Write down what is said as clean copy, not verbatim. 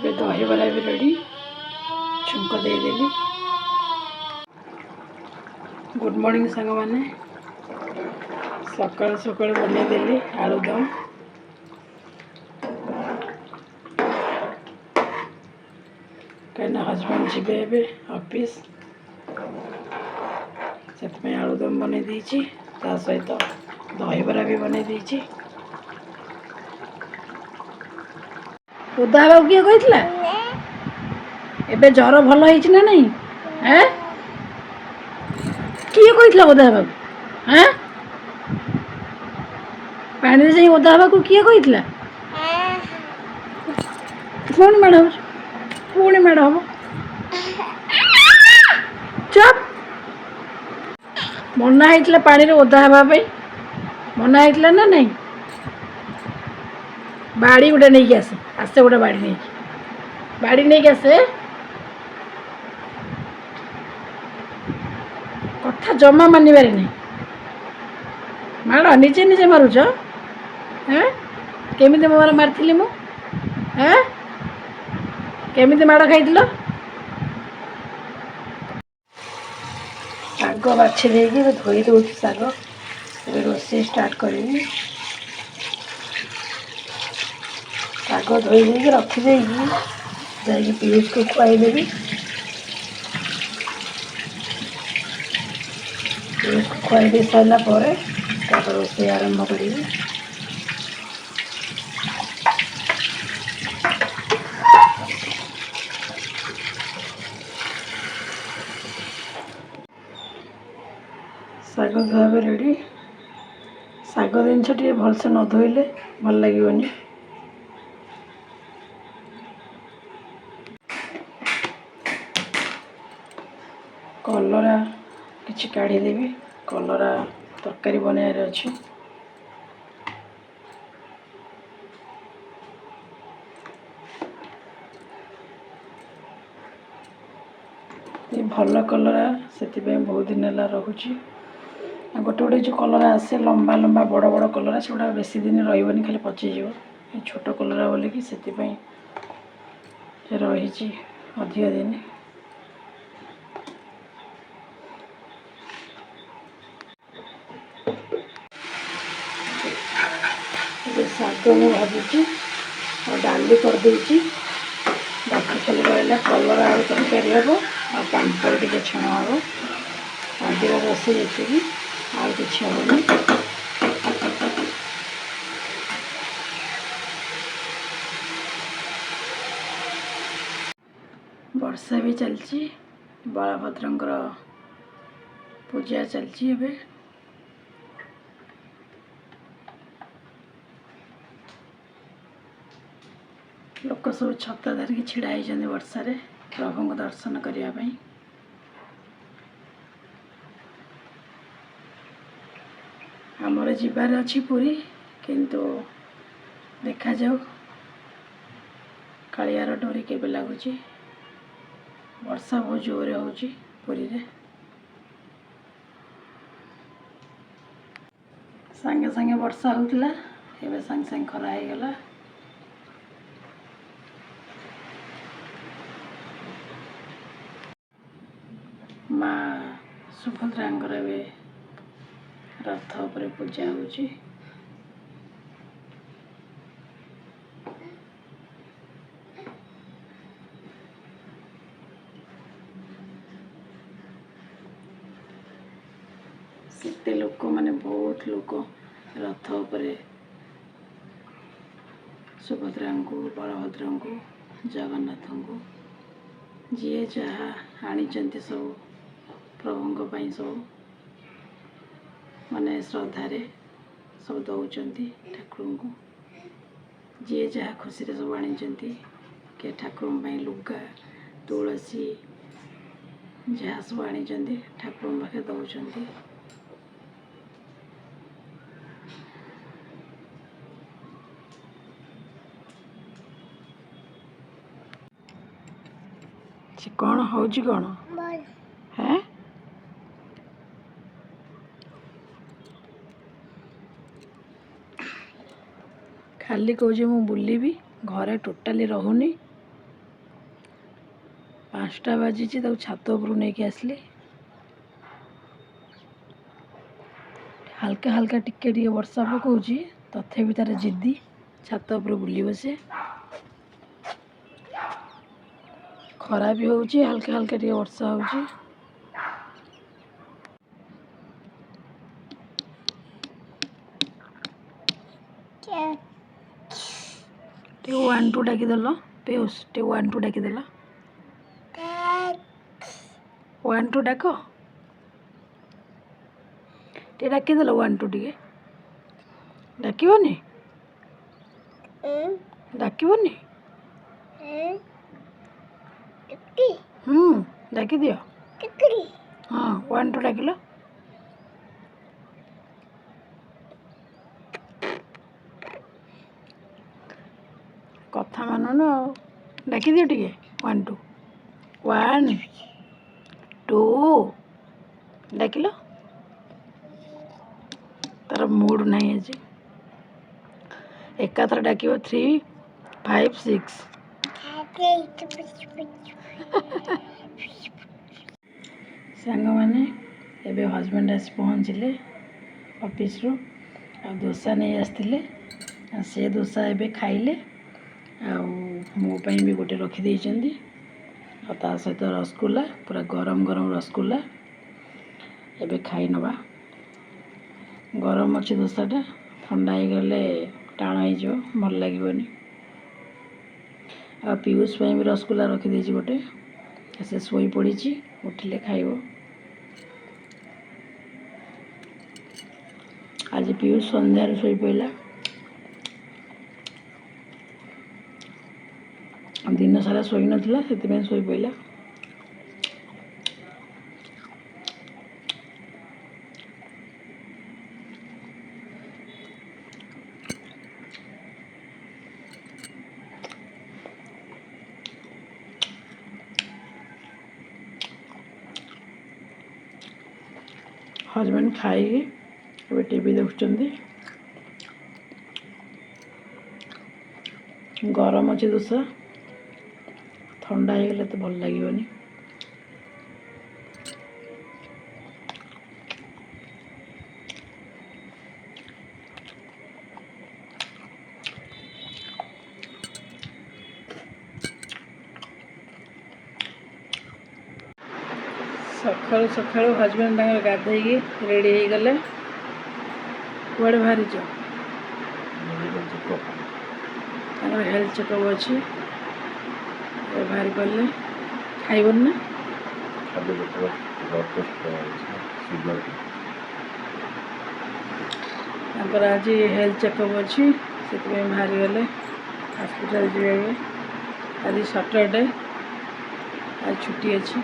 दही बरा भी रेडी छुंक देदेली। गुड मॉर्निंग सांग मैंने सकाल सकाल बनईदेली आलुदम। कहीं हजबैंड जीवे ऑफिस से आलुदम बनई देती सहित दही बरा भी बनई देती। उदा हवा किए कहला एबे जर भल होइछि ना नहीं हैं किए कहला उदा हवा हैं पानी से उदा हवा को किए कहला पुणी माड़ हो पुणी माड़ हम चुप मना होइतिला पानी रे उदा हवा पे मना होइतिला ना नहीं बाड़ी गोटे नहीं आसे आसे गोटे बाड़ी नहीं आसे कथा जमा मानबार नहीं माड़ निजे निजे मारुच हैं केमिति मार मारथिली मु हैं केमिति माड़ खाइथिल शाग बाछि देकी धोई दूसरी शाग रोषे स्टार्ट करी शाग धोई देकी रखिदे जाकि पीयूष को खुआईदेवी। पीयूष को खुआई दे सारा पर रोषे आरंभ करी। शाग धोआ रेडी। शाग जिनस टे भलसे न धोइले भल लगे। कलरा किछि काढ़ीदेवी कलरा तरकारी बनाइर अच्छे। भल कलरा से बहुत दिन है रोचे। गोटे गोटे जो कलरा आसे लंबा लंबा बड़ बड़ कलरा से गुड़ा बेसी दिन रही खाली पचीज। छोट कलरा बोलिकी से रही अधिक दिन। शाग मुझे भाजी और डाली करदे बाकी खाली रहा कलरा आलू तरकारी हम और पांपड़ टे छण हम आज रोषे जी आउ कि हेनी। वर्षा भी चलची बलभद्रंकर पूजा चलची एबे। लोक सब छता धरिकी छिड़ा होती वर्षा रे प्रभु को दर्शन करने। आमर जीवार अच्छी पुरी किंतु देखा जाऊ कालियार डोरी केबे लगुच। वर्षा बहुत जोर होची पुरी रे। सांगे सांगे वर्षा होतला एबे सांगे सांगे खरा हो गला। माँ सुभद्रांकर ए रथ उपरे पूजा होची। सेते लोक माने बहुत लोक रथ उपरे सुभद्रा को बलभद्र को जगन्नाथ को जी जहाँ आनी सब प्रभु सब माने श्रद्धारे सब दौरान ठाकुर को जी जहाँ खुशी सब आनी के ठाकुर लुगा तुलसी जहाँ सब आनी ठाकुर पाखे दौरान। कौन हो कौन है खाली कहे मु बुलबी घरे टोटाली रहूनी 5ଟା ବାଜିଛି ତାକୁ ଛାତ ଉପରୁ ନେଇକି ଆସିଲି। ହାଲକା ହାଲକା ଟିକେ ଟିକେ ବର୍ଷା ପକାଉଛି, ତଥାପି ତାର ଜିଦ୍ଦି, ଛାତ ଉପରେ ବୁଲିବ ସେ। ଖରା ବି ହେଉଛି, ହାଲକା ହାଲକା ଟିକେ ବର୍ଷା ହେଉଛି। ଟିକେ 1 2 ଡାକିଦେଲ ପିୟୁଷ, ଟିକେ 1 2 ଡାକିଦେଲ। 1 2 ଡାକ, ଟିକେ ଡାକିଦେଲ 1 2 ଟିକେ। ଡାକିବନି? ଡାକିବନି? ଡାକିଦିଅ। ହଁ 1 2 ଡାକିଲ। କଥା ମାନୁନ ଆଉ, ଡାକିଦିଅ ଟିକେ 1 2 1 2 ଡାକିଲ। ତାର ମୁଡ୍ ନାହିଁ ଆଜି, ଏକାଥରେ ଡାକିବ 3 5 6। ସାଙ୍ଗମାନେ ଏବେ ହଜବେଣ୍ଡ ଆସି ପହଞ୍ଚିଲେ ଅଫିସରୁ, ଆଉ ଦୋସା ନେଇ ଆସିଥିଲେ। ଆଉ ସେ ଦୋସା ଏବେ ଖାଇଲେ, ଆଉ ମୋ ପାଇଁ ବି ଗୋଟେ ରଖିଦେଇଛନ୍ତି, ଆଉ ତା ସହିତ ରସଗୋଲା, ପୁରା ଗରମ ଗରମ ରସଗୋଲା। ଏବେ ଖାଇ ନେବା। ଗରମ ଅଛି ଦୋସାଟା, ଥଣ୍ଡା ହେଇଗଲେ ଟାଣ ହେଇଯିବ, ଭଲ ଲାଗିବନି। ଆଉ ପିୟୁଷ ପାଇଁ ବି ରସଗୋଲା ରଖିଦେଇଛି ଗୋଟେ, ସେ ଶୋଇପଡ଼ିଛି, ଉଠିଲେ ଖାଇବ। ଆଜି ପିୟୁଷ ସନ୍ଧ୍ୟାରେ ଶୋଇପଡ଼ିଲା, ଦିନ ସାରା ଶୋଇନଥିଲା, ସେଥିପାଇଁ ଶୋଇପଡ଼ିଲା। ହଜବେଣ୍ଡ ଖାଇକି ଏବେ ଟିଭି ଦେଖୁଛନ୍ତି। ଗରମ ଅଛି ଦୋସା, ଥଣ୍ଡା ହେଇଗଲେ ତ ଭଲ ଲାଗିବନି। ସକାଳୁ ସକାଳୁ ହଜବେଣ୍ଡ ତାଙ୍କର ଗାଧେଇକି ରେଡ଼ି ହେଇଗଲେ। କୁଆଡ଼େ ବାହାରିଛ? ତାଙ୍କର ହେଲ୍ଥ ଚେକଅପ୍ ଅଛି, ବାହାରି ପାରିଲେ। ଖାଇବନି ନା? ତାଙ୍କର ଆଜି ହେଲ୍ଥ ଚେକଅପ୍ ଅଛି, ସେଥିପାଇଁ ବାହାରିଗଲେ ହସ୍ପିଟାଲ ଯିବେ। ଆଜି ସଟରଡେ, ଆଜି ଛୁଟି ଅଛି।